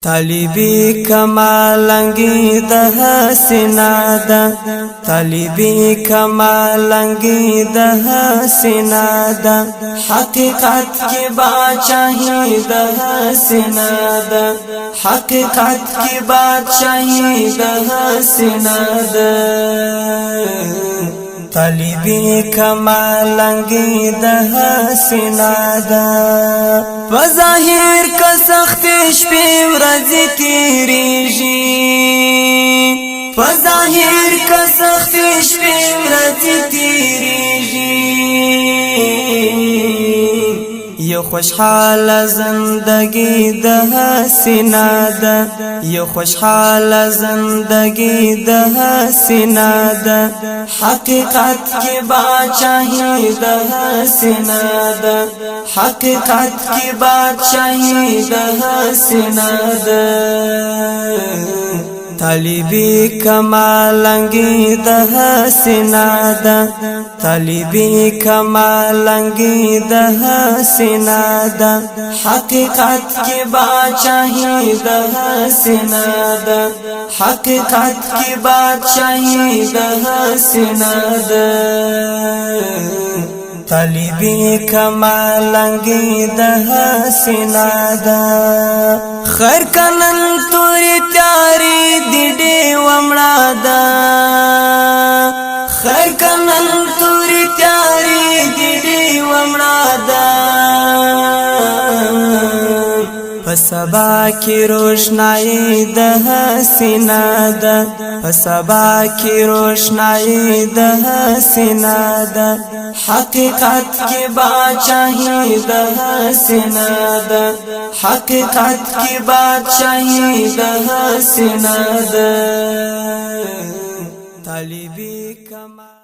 طالبی کمالنگی ده حسنادا طالبی کمالنگی ده حسنادا حقیقت کی بادشاہی ده حسنادا حقیقت کی بادشاہی ده حسنادا طالبی کمالنگی ده حسنادا بظاہر کا سخت شپې ورځې تیریږي بظاہر کا سخت شپې ورځې تیریږي یو خوشحاله زندگی ده حسنادا یو خوشحاله زندگی ده حسنادا حقیقت کی بادشاہی ده حسنادا حقیقت کی بادشاہی ده حسنادا طالبی کمالنگی ده حسنادا طالبی کمالنگی ده حسنادا حقیقت کی بادشاہی ده حسنادا حقیقت کی بادشاہی ده حسنادا طالبی کمالنگی ده حسنادا خیر کنن توری تیاری دیڑی ومڑادا خیر کنن توری تیاری دیڑی ومڑادا پسبا کی روشنائی ده حسنادا پسبا کی روشنائی ده حسنادا حقیقت کی بادشاہی ده حسنادا حقیقت کی بادشاہی ده حسنادا طالبی کمال